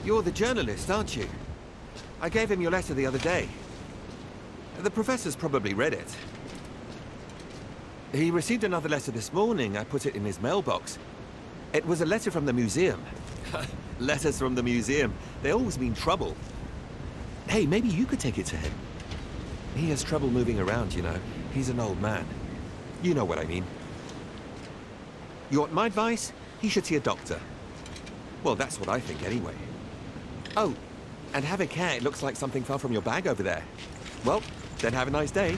You're the journalist, aren't you? I gave him your letter the other day. The professor's probably read it. He received another letter this morning. I put it in his mailbox. It was a letter from the museum. Letters from the museum. They always mean trouble. Hey, maybe you could take it to him. He has trouble moving around, you know. He's an old man. You know what I mean. You want my advice? He should see a doctor. Well, that's what I think anyway. Oh, and have a care. It looks like something fell from your bag over there. Well, then have a nice day.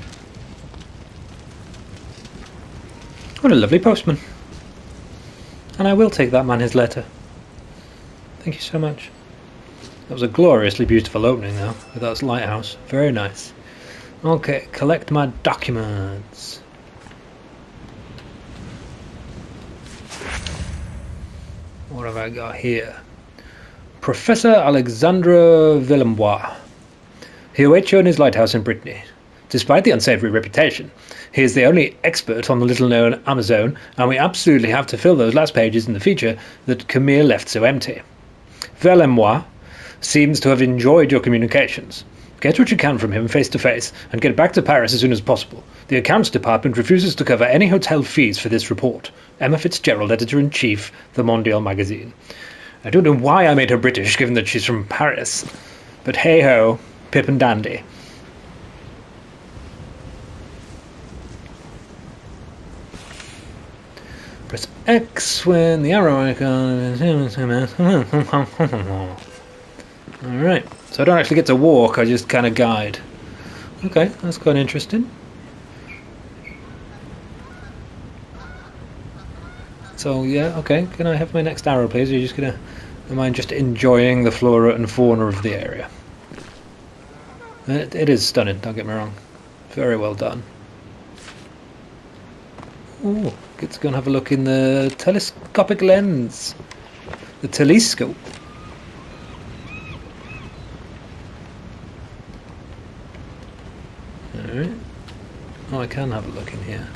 What a lovely postman. And I will take that man his letter. Thank you so much. That was a gloriously beautiful opening though, with that lighthouse. Very nice. Okay, collect my documents. What have I got here? Professor Alexandre Villembois. He awaits you in his lighthouse in Brittany. Despite the unsavory reputation, he is the only expert on the little-known Amazone, and we absolutely have to fill those last pages in the feature that Camille left so empty. Villembois seems to have enjoyed your communications. Get what you can from him face to face, and get back to Paris as soon as possible. The accounts department refuses to cover any hotel fees for this report. Emma Fitzgerald, Editor-in-Chief, The Mondial magazine. I don't know why I made her British, given that she's from Paris. But hey-ho, Pip and Dandy. Press X when the arrow icon... Alright, so I don't actually get to walk, I just kind of guide. Okay, that's quite interesting. So yeah, okay, can I have my next arrow please? Are you just gonna... Am I just enjoying the flora and fauna of the area? It is stunning, don't get me wrong. Very well done. Ooh, get to go and have a look in the telescopic lens. The telescope. Alright. Oh, I can have a look in here.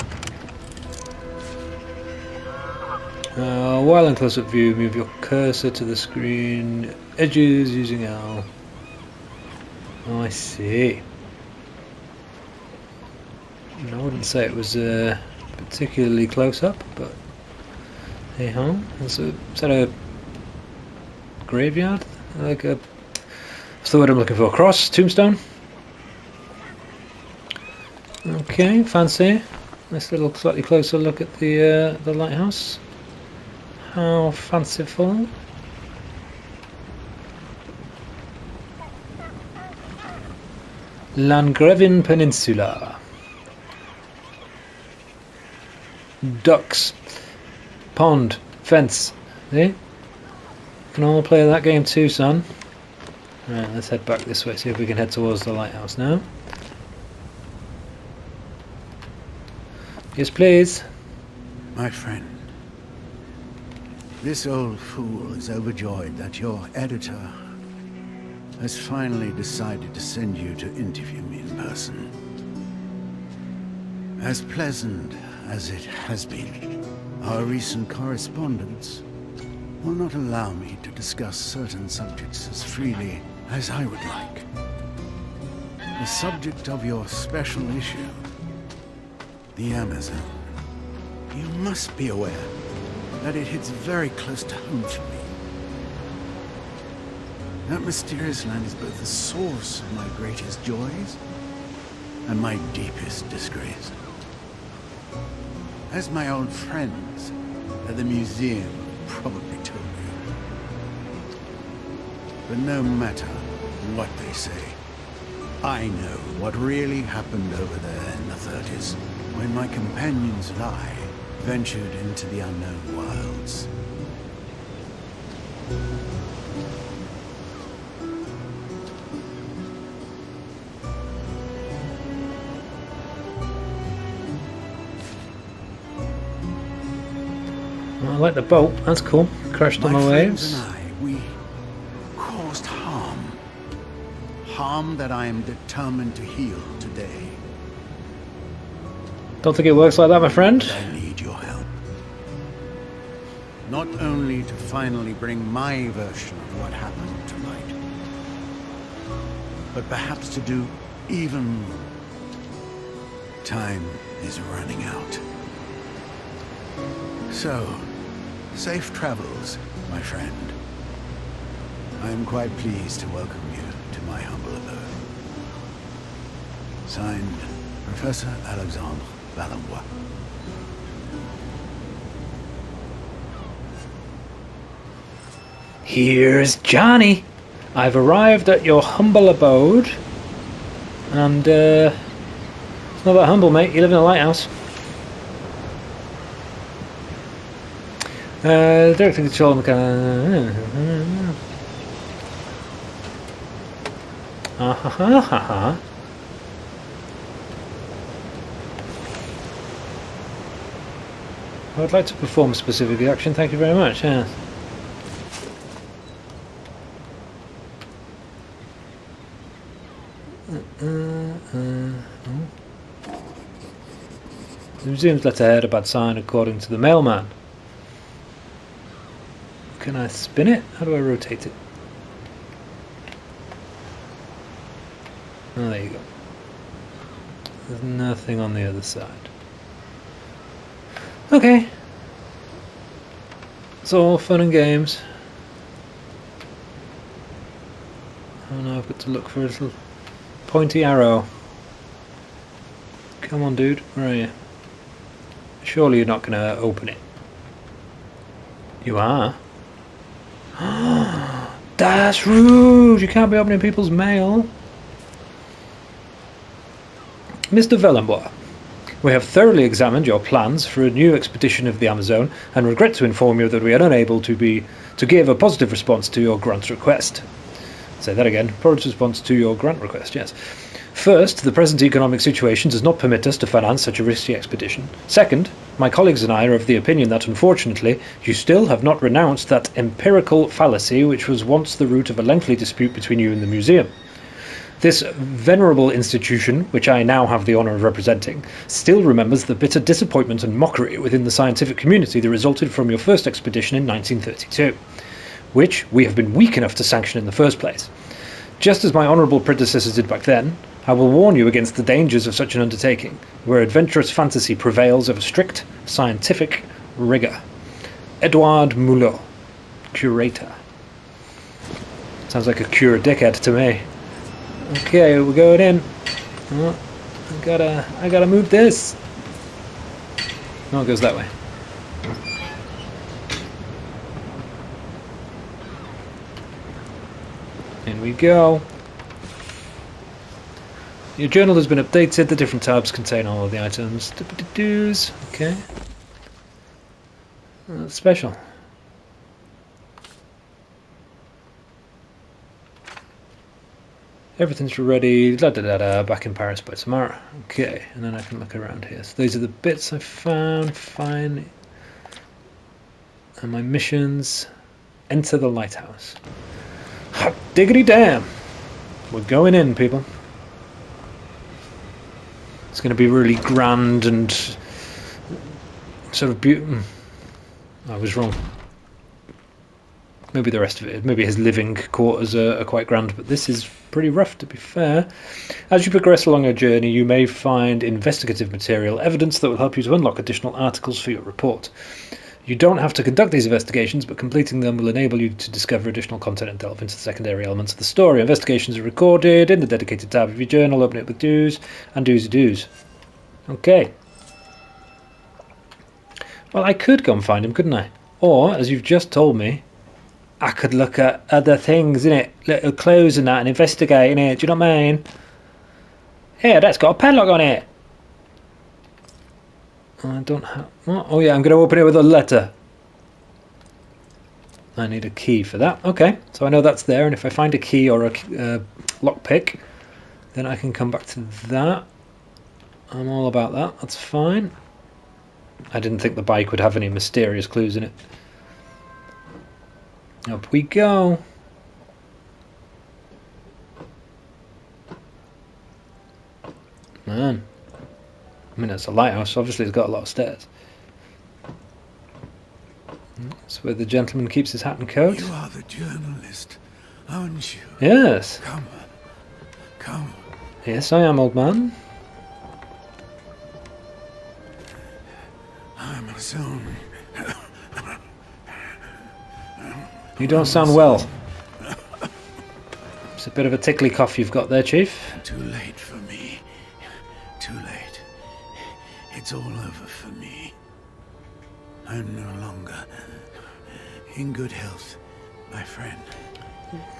While in close-up view, move your cursor to the screen edges using L. Oh, I see. I wouldn't say it was particularly close up, but hey ho. Is that a graveyard? Like a... What's the word I'm looking for? Cross? Tombstone? Okay, fancy. Nice little slightly closer look at the lighthouse. How fanciful. Landgravine Peninsula. Ducks. Pond. Fence. See? Can all play that game too, son. Right, let's head back this way, see if we can head towards the lighthouse now. Yes, please. My friend, this old fool is overjoyed that your editor has finally decided to send you to interview me in person. As pleasant as it has been, our recent correspondence will not allow me to discuss certain subjects as freely as I would like. The subject of your special issue, the Amazon. You must be aware that it hits very close to home for me. That mysterious land is both the source of my greatest joys and my deepest disgrace. As my old friends at the museum probably told you. But no matter what they say, I know what really happened over there in the 30s, when my companions and I ventured into the unknown wilds. I like the boat, that's cool. Crashed on the waves. My friends and I, we caused harm. Harm that I am determined to heal today. Don't think it works like that, my friend. I need your help. not only to finally bring my version of what happened to light, but perhaps to do even more. Time is running out. So, safe travels, my friend. I am quite pleased to welcome you to my humble abode. Signed, Professor Alexandre Valenbois. Here's Johnny. I've arrived at your humble abode. And, it's not that humble, mate. You live in a lighthouse. Director control mechanic. I would like to perform a specific action, thank you very much, yes. The museum's letterhead, a bad sign according to the mailman. Can I spin it? How do I rotate it? Oh, there you go. There's nothing on the other side. Okay. It's all fun and games. Oh no, I've got to look for a little pointy arrow. Come on, dude. Where are you? Surely you're not going to open it. You are? That's rude! You can't be opening people's mail. Mr. Valenbois, we have thoroughly examined your plans for a new expedition of the Amazon and regret to inform you that we are unable to give a positive response to your grant request. Say that again. Positive response to your grant request, yes. First, the present economic situation does not permit us to finance such a risky expedition. Second, my colleagues and I are of the opinion that, unfortunately, you still have not renounced that empirical fallacy which was once the root of a lengthy dispute between you and the museum. This venerable institution, which I now have the honour of representing, still remembers the bitter disappointment and mockery within the scientific community that resulted from your first expedition in 1932, which we have been weak enough to sanction in the first place. Just as my honourable predecessors did back then, I will warn you against the dangers of such an undertaking, where adventurous fantasy prevails over strict scientific rigour. Edouard Mulot, Curator. Sounds like a cure dickhead to me. Okay, we're going in. Oh, I gotta move this. No, it goes that way. In we go. Your journal has been updated. The different tabs contain all of the items. Do's. Okay. That's special. Everything's ready. Da da da da. Back in Paris by tomorrow. Okay, and then I can look around here. So these are the bits I found. Fine. And my missions. Enter the lighthouse. Hot diggity damn! We're going in, people. It's going to be really grand and sort of beautiful. I was wrong. Maybe the rest of it, maybe his living quarters are quite grand, but this is pretty rough, to be fair. As you progress along your journey, you may find investigative material, evidence that will help you to unlock additional articles for your report. You don't have to conduct these investigations, but completing them will enable you to discover additional content and delve into the secondary elements of the story. Investigations are recorded in the dedicated tab of your journal. Open it with do's and do's. Okay. Well, I could go and find him, couldn't I? Or, as you've just told me, I could look at other things, innit? Little clues and that, and investigate, innit? Do you know what I mean? Here, that's got a padlock on it. I don't have... What? Oh yeah, I'm going to open it with a letter. I need a key for that. Okay, so I know that's there, and if I find a key or a lockpick, then I can come back to that. I'm all about that. That's fine. I didn't think the bike would have any mysterious clues in it. Up we go. Man. I mean, it's a lighthouse, so obviously it's got a lot of stairs. That's where the gentleman keeps his hat and coat. You are the journalist, aren't you? Yes. Come. Come. Yes, I am, old man. Amazon. You don't sound well. It's a bit of a tickly cough you've got there, Chief. Too late for me. Too late. It's all over for me. I'm no longer in good health, my friend.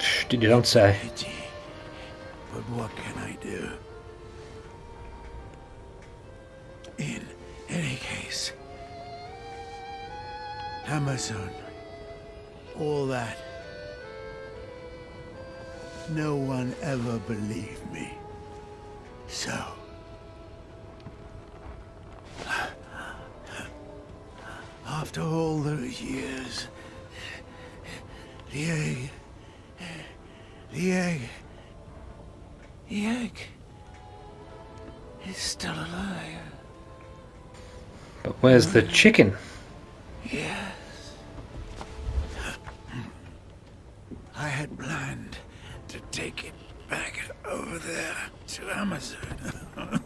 Shh, you don't say. Pity. But what can I do? In any case, Amazon, all that. No one ever believed me. So, after all those years, the egg is still alive. But where's the chicken? Yes. I had planned to take it back over there to Amazon.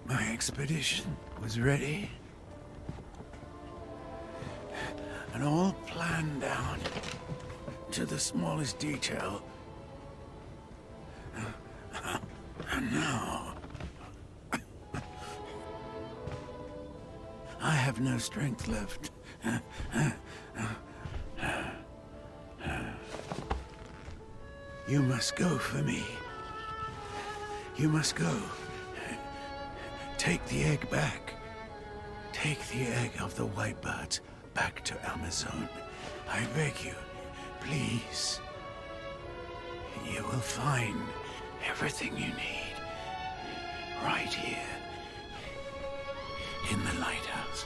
My expedition was ready and all planned down to the smallest detail. And now I have no strength left. You must go for me. You must go. Take the egg back. Take the egg of the white birds back to Amazon. I beg you, please. You will find everything you need right here in the lighthouse.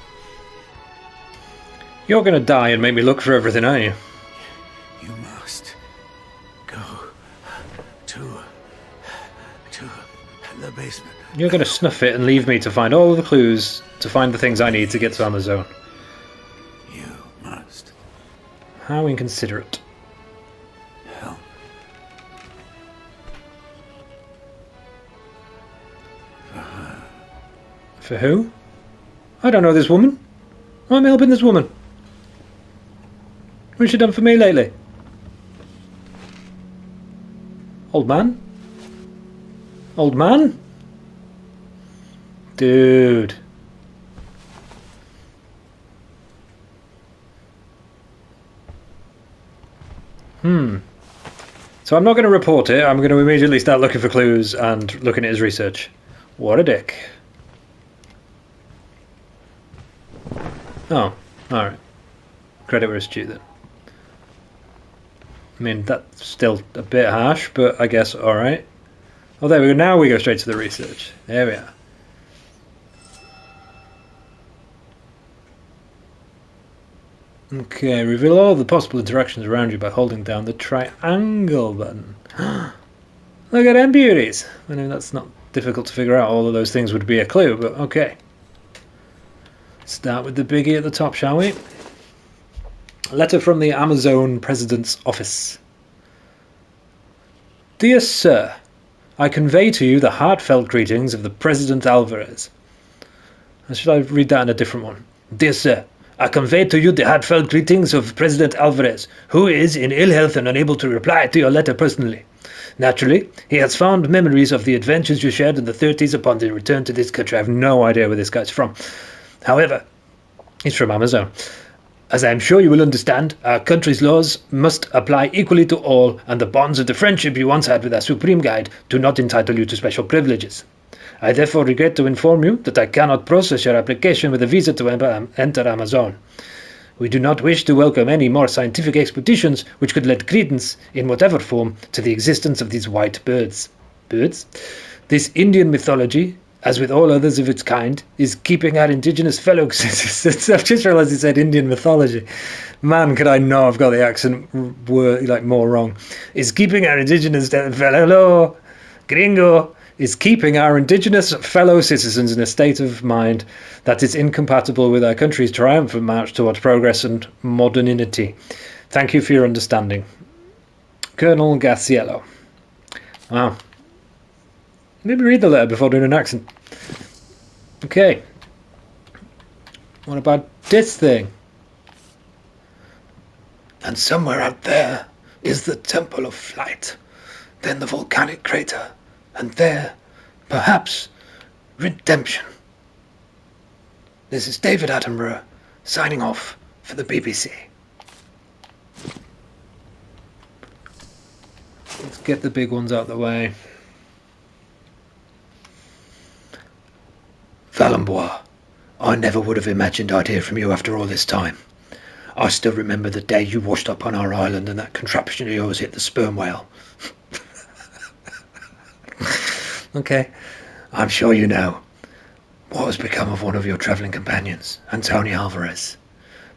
You're gonna die and make me look for everything, aren't you? You must go to the basement. You're gonna snuff it and leave me to find all of the clues to find the things I need to get to Amazon. You must How inconsiderate. help. For who? I don't know this woman. Why am I helping this woman? What's she done for me lately? Old man? Old man? Dude. So I'm not going to report it. I'm going to immediately start looking for clues and looking at his research. What a dick. Oh, alright. Credit where it's due then. I mean, that's still a bit harsh, but I guess alright. Oh, there we go. Now we go straight to the research. There we are. Okay, reveal all the possible interactions around you by holding down the triangle button. Look at them beauties. I know that's not difficult to figure out. All of those things would be a clue, but okay. Start with the biggie at the top, shall we? A letter from the Amazon President's Office. Dear Sir, I convey to you the heartfelt greetings of the President Alvarez. Or should I read that in a different one? Dear Sir, I convey to you the heartfelt greetings of President Alvarez, who is in ill health and unable to reply to your letter personally. Naturally, he has fond memories of the adventures you shared in the 30s upon the return to this country. I have no idea where this guy's from. However, he's from Amazon. As I am sure you will understand, our country's laws must apply equally to all, and the bonds of the friendship you once had with our supreme guide do not entitle you to special privileges. I therefore regret to inform you that I cannot process your application with a visa to enter Amazon. We do not wish to welcome any more scientific expeditions which could lend credence, in whatever form, to the existence of these white birds. Birds? This Indian mythology as with all others of its kind, is keeping our indigenous fellow citizens. I've just realised he said Indian mythology. Man, could I not have got the accent more wrong. Is keeping our indigenous fellow gringo is keeping our indigenous fellow citizens in a state of mind that is incompatible with our country's triumphant march towards progress and modernity. Thank you for your understanding. Colonel Gaciello. Wow. Maybe read the letter before doing an accent. Okay. What about this thing? And somewhere out there is the Temple of Flight, then the volcanic crater, and there, perhaps, redemption. This is David Attenborough, signing off for the BBC. Let's get the big ones out of the way. Valenbois, I never would have imagined I'd hear from you after all this time. I still remember the day you washed up on our island and that contraption of yours hit the sperm whale. Okay, I'm sure you know. What has become of one of your travelling companions, Antonio Alvarez?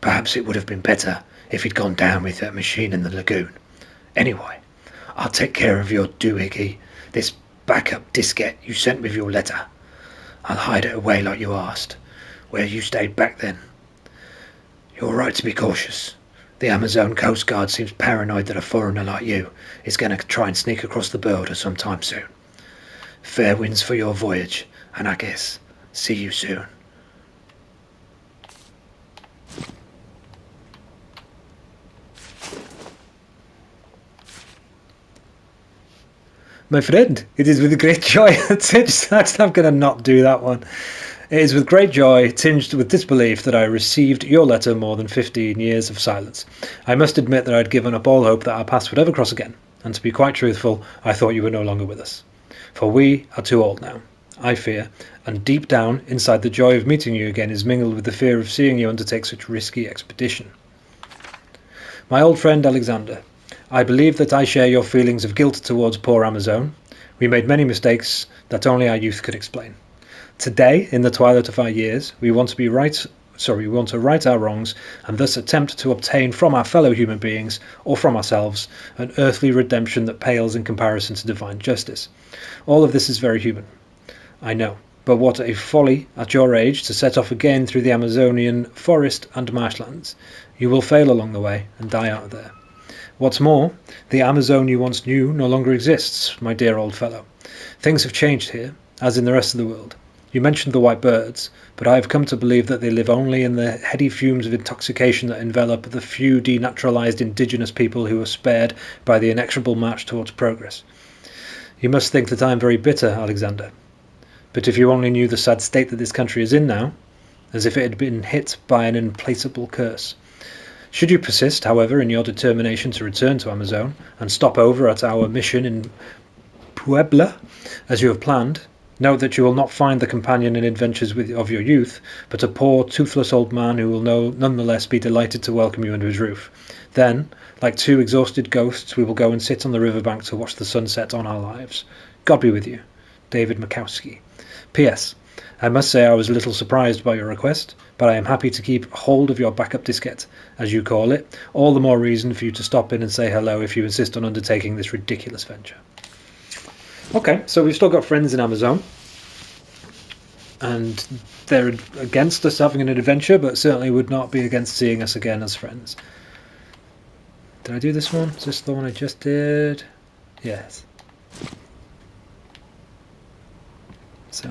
Perhaps it would have been better if he'd gone down with that machine in the lagoon. Anyway, I'll take care of your doohickey, this backup diskette you sent with your letter. I'll hide it away like you asked, where you stayed back then. You're right to be cautious. The Amazon Coast Guard seems paranoid that a foreigner like you is going to try and sneak across the border sometime soon. Fair winds for your voyage, and I guess see you soon. My friend, it is with great joy. I'm going to not do that one. It is with great joy, tinged with disbelief, that I received your letter more than 15 years of silence. I must admit that I had given up all hope that our paths would ever cross again, and to be quite truthful, I thought you were no longer with us. For we are too old now, I fear, and deep down, inside the joy of meeting you again is mingled with the fear of seeing you undertake such risky expedition. My old friend Alexander, I believe that I share your feelings of guilt towards poor Amazon. We made many mistakes that only our youth could explain. Today, in the twilight of our years, we want to right our wrongs and thus attempt to obtain from our fellow human beings, or from ourselves, an earthly redemption that pales in comparison to divine justice. All of this is very human, I know, but what a folly at your age to set off again through the Amazonian forest and marshlands. You will fail along the way and die out there. What's more, the Amazon you once knew no longer exists, my dear old fellow. Things have changed here, as in the rest of the world. You mentioned the white birds, but I have come to believe that they live only in the heady fumes of intoxication that envelop the few denaturalized indigenous people who are spared by the inexorable march towards progress. You must think that I am very bitter, Alexander. But if you only knew the sad state that this country is in now, as if it had been hit by an implacable curse. Should you persist, however, in your determination to return to Amazon and stop over at our mission in Puebla, as you have planned, note that you will not find the companion and adventures of your youth, but a poor, toothless old man who will nonetheless be delighted to welcome you under his roof. Then, like two exhausted ghosts, we will go and sit on the riverbank to watch the sunset on our lives. God be with you. David Makowski. P.S. I must say I was a little surprised by your request, but I am happy to keep hold of your backup diskette, as you call it. All the more reason for you to stop in and say hello if you insist on undertaking this ridiculous venture. Okay, so we've still got friends in Amazon, and they're against us having an adventure, but certainly would not be against seeing us again as friends. Did I do this one? Is this the one I just did? Yes. So,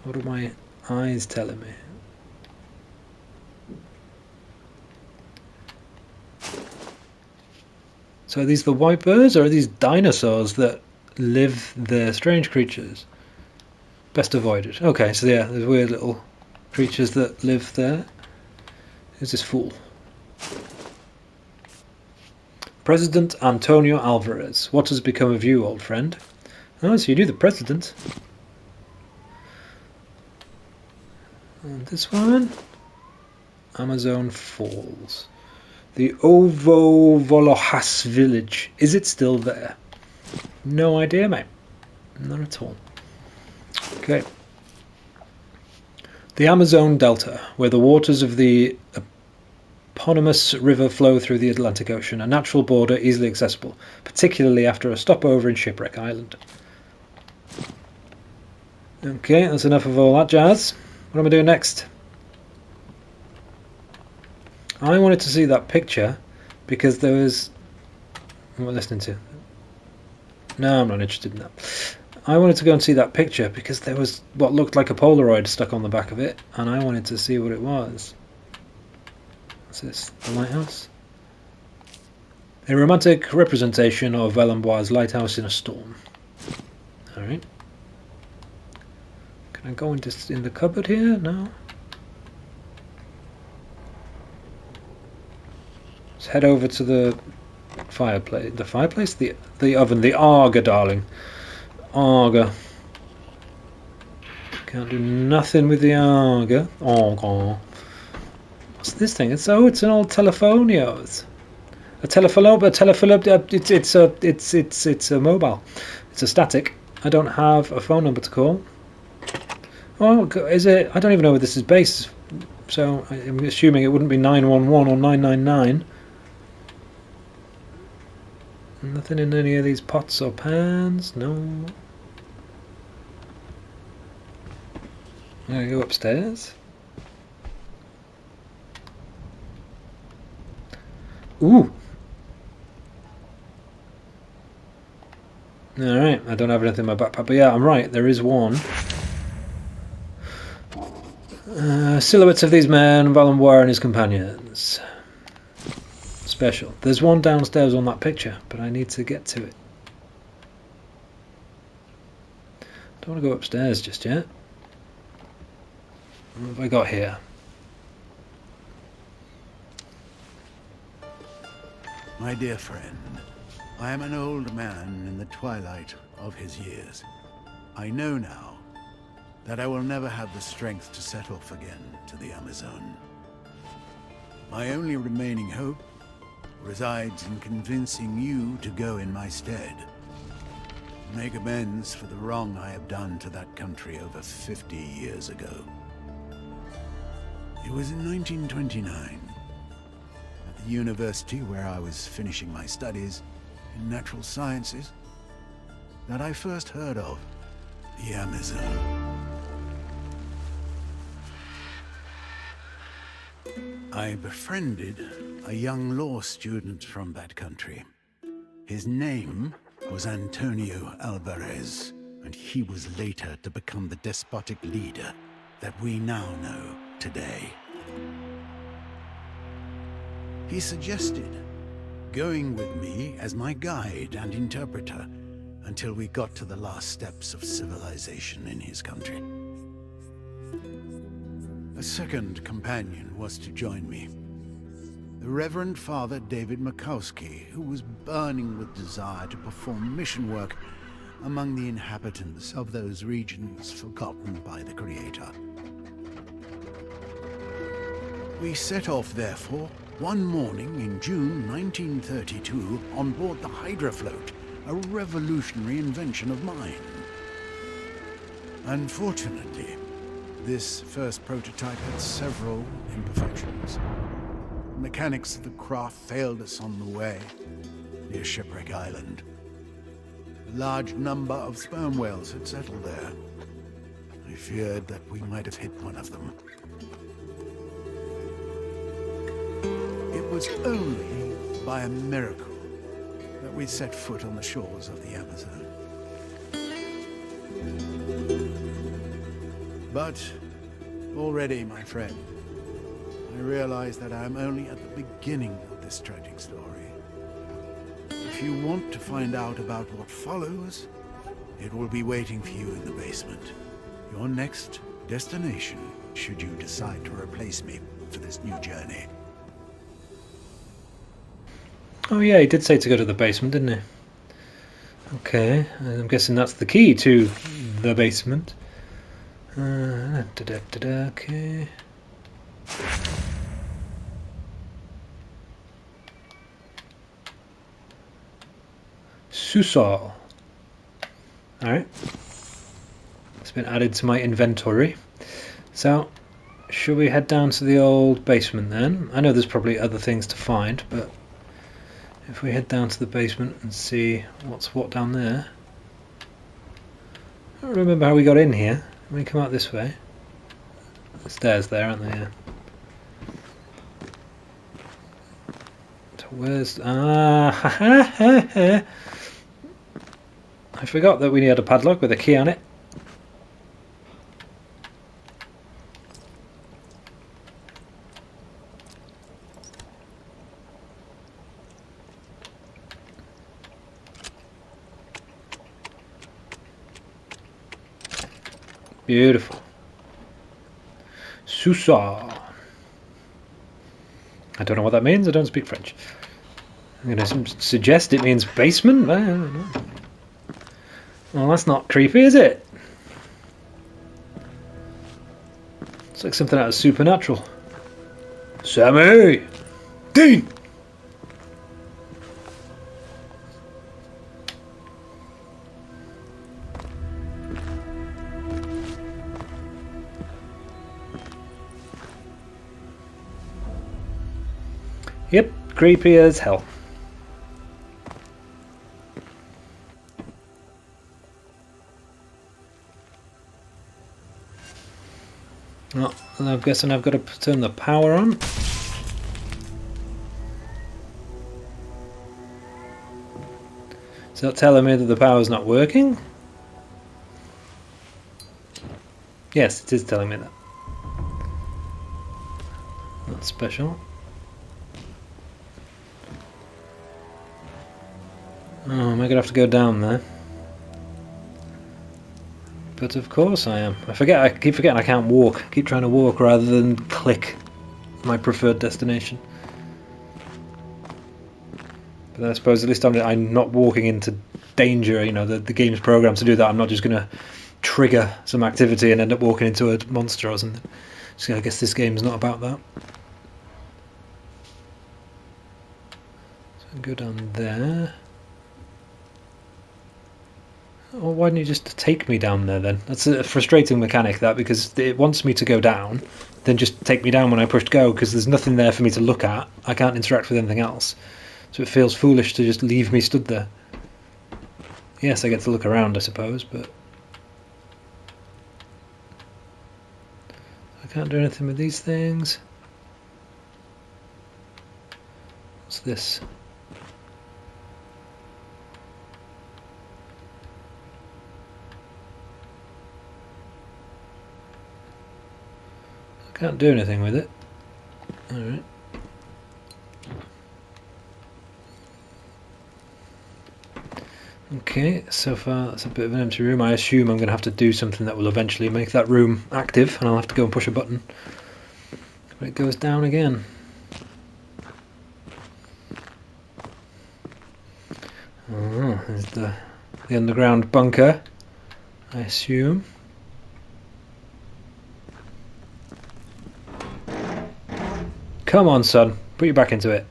what are my eyes telling me? So are these the white birds, or are these dinosaurs that live there? Strange creatures. Best avoided. Okay, so yeah, there's weird little creatures that live there. Who's this fool? President Antonio Alvarez. What has become of you, old friend? Oh, so you knew the president. And this one? Amazon Falls. The Ovo Volojas village. Is it still there? No idea, mate. Not at all. Okay. The Amazon Delta, where the waters of the eponymous river flow through the Atlantic Ocean, a natural border easily accessible, particularly after a stopover in Shipwreck Island. Okay, that's enough of all that jazz. What am I doing next? I wanted to see that picture because there was... What am I listening to? No, I'm not interested in that. I wanted to go and see that picture because there was what looked like a Polaroid stuck on the back of it, and I wanted to see what it was. What's this? The lighthouse? A romantic representation of Valembois' lighthouse in a storm. Alright. Can I go in the cupboard here? No. Let's head over to the fireplace. The fireplace? The oven. The Arga, darling. Arga. Can't do nothing with the Arga. Arga. What's this thing? It's an old telephonio. It's a it's a mobile. It's a static. I don't have a phone number to call. Oh, is it? I don't even know where this is based. So I'm assuming it wouldn't be 911 or 999. Nothing in any of these pots or pans. No. I'm gonna go upstairs. Ooh. Alright, I don't have anything in my backpack, but yeah, I'm right, there is one. Silhouettes of these men, Valembois and his companions. Special. There's one downstairs on that picture, but I need to get to it. Don't want to go upstairs just yet. What have I got here? My dear friend, I am an old man in the twilight of his years. I know now that I will never have the strength to set off again to the Amazon. My only remaining hope resides in convincing you to go in my stead. Make amends for the wrong I have done to that country over 50 years ago. It was in 1929, at the university where I was finishing my studies in natural sciences, that I first heard of the Amazon. I befriended a young law student from that country. His name was Antonio Alvarez, and he was later to become the despotic leader that we now know today. He suggested going with me as my guide and interpreter until we got to the last steps of civilization in his country. A second companion was to join me, the Reverend Father David Makowski, who was burning with desire to perform mission work among the inhabitants of those regions forgotten by the Creator. We set off, therefore, one morning in June 1932 on board the Hydrofloat, a revolutionary invention of mine. Unfortunately, this first prototype had several imperfections. The mechanics of the craft failed us on the way near Shipwreck Island. A large number of sperm whales had settled there. I feared that we might have hit one of them. It was only by a miracle that we set foot on the shores of the Amazon. But already, my friend, I realize that I am only at the beginning of this tragic story. If you want to find out about what follows, it will be waiting for you in the basement. Your next destination, should you decide to replace me for this new journey. Oh yeah, he did say to go to the basement, didn't he? Okay, I'm guessing that's the key to the basement. Okay. Susal. Alright. It's been added to my inventory. So, Should we head down to the old basement then? I know there's probably other things to find, but if we head down to the basement and see what's what down there. I don't remember how we got in here. Let me come out this way. The stairs there, aren't they? Yeah. So where's... I forgot that we had a padlock with a key on it. Beautiful. Susa. I don't know what that means. I don't speak French. I'm going to suggest it means basement. I don't know. Well, that's not creepy, is it? It's like something out of Supernatural. Sammy! Dean! Yep, creepy as hell. Oh, I'm guessing I've got to turn the power on. Is that telling me that the power's not working? Yes, it is telling me that. That's special. Oh, am I going to have to go down there? But of course I am. I keep forgetting I can't walk. I keep trying to walk rather than click my preferred destination. But then I suppose at least I'm not walking into danger. You know, the game's programmed to do that. I'm not just going to trigger some activity and end up walking into a monster or something. So I guess this game's not about that. So I go down there. Well, why didn't you just take me down there then? That's a frustrating mechanic, that, because it wants me to go down, then just take me down when I pushed go, because there's nothing there for me to look at. I can't interact with anything else. So it feels foolish to just leave me stood there. Yes, I get to look around, I suppose, but... I can't do anything with these things. What's this? Can't do anything with it. Alright. Okay, so far that's a bit of an empty room. I assume I'm going to have to do something that will eventually make that room active, and I'll have to go and push a button. But it goes down again. Oh, there's the underground bunker, I assume. Come on, son. Put your back into it.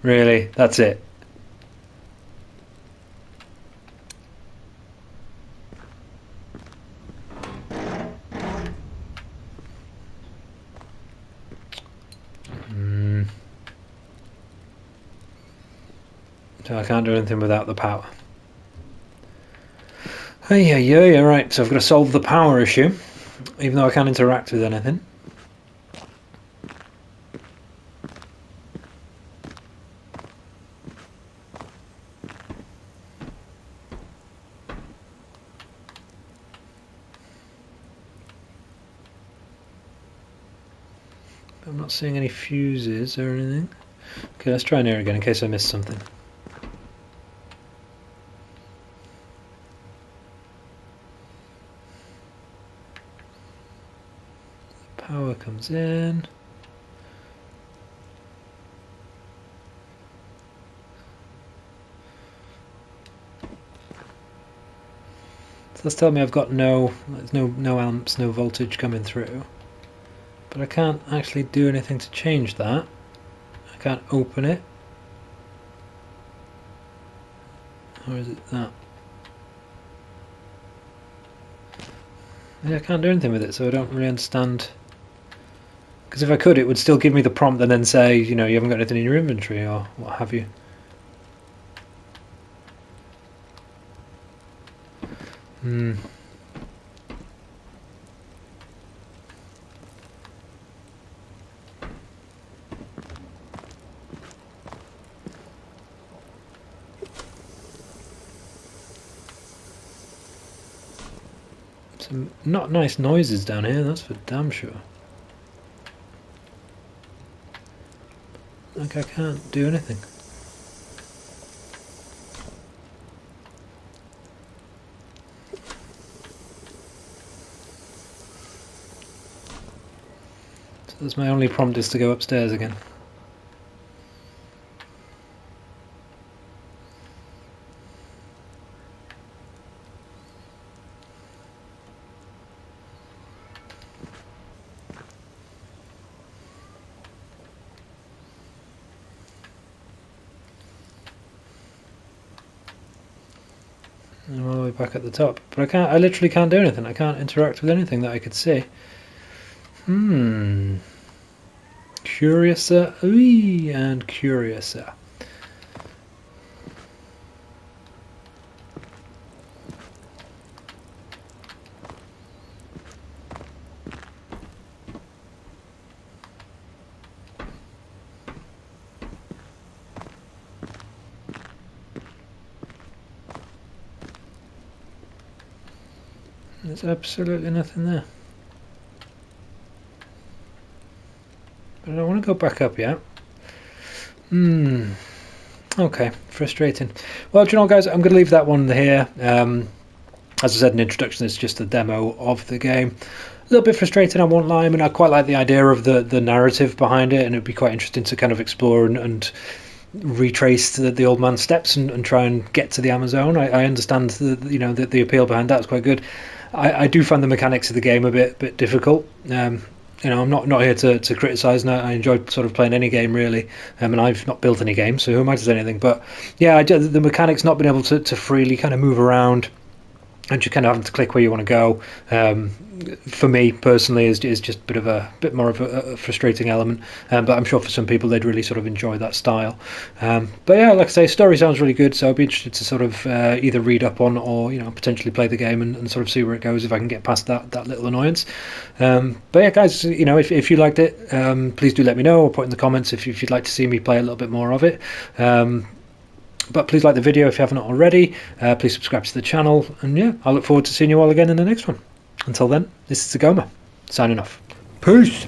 Really? That's it? So I can't do anything without the power. Yeah, right. So I've got to solve the power issue. Even though I can't interact with anything. I'm not seeing any fuses or anything. Okay, let's try in here again in case I missed something. Power comes in. So that's telling me I've got there's no amps, no voltage coming through. But I can't actually do anything to change that. I can't open it. Or is it that? Yeah, I can't do anything with it, so I don't really understand. Because if I could, it would still give me the prompt and then say, you know, you haven't got anything in your inventory or what have you. Hmm. Some not nice noises down here, that's for damn sure. Like I can't do anything. So that's my only prompt, is to go upstairs again. I'm all the way back at the top, but I literally can't do anything. I can't interact with anything that I could see. Curiouser, and curiouser. There's absolutely nothing there. But I don't want to go back up yet. Okay, frustrating. Well, do you know, guys, I'm going to leave that one here. As I said in the introduction, it's just a demo of the game. A little bit frustrating, I won't lie. I mean, I quite like the idea of the narrative behind it, and it'd be quite interesting to kind of explore and retrace the old man's steps and try and get to the Amazon. I understand the appeal behind that is quite good. I do find the mechanics of the game a bit difficult. I'm not here to criticise. I enjoy sort of playing any game really, and I've not built any game, so who am I to say anything? But yeah, the mechanics, not being able to freely kind of move around and just kind of having to click where you want to go, for me personally is just a bit more of a frustrating element, but I'm sure for some people they'd really sort of enjoy that style. But yeah, like I say, story sounds really good, so I'd be interested to sort of either read up on or potentially play the game and sort of see where it goes if I can get past that little annoyance. But yeah, guys, if you liked it, please do let me know, or put in the comments if you'd like to see me play a little bit more of it. But please like the video if you haven't already. Please subscribe to the channel, and yeah, I look forward to seeing you all again in the next one. Until then, this is Zagoma, signing off. Peace!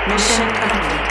Mission complete.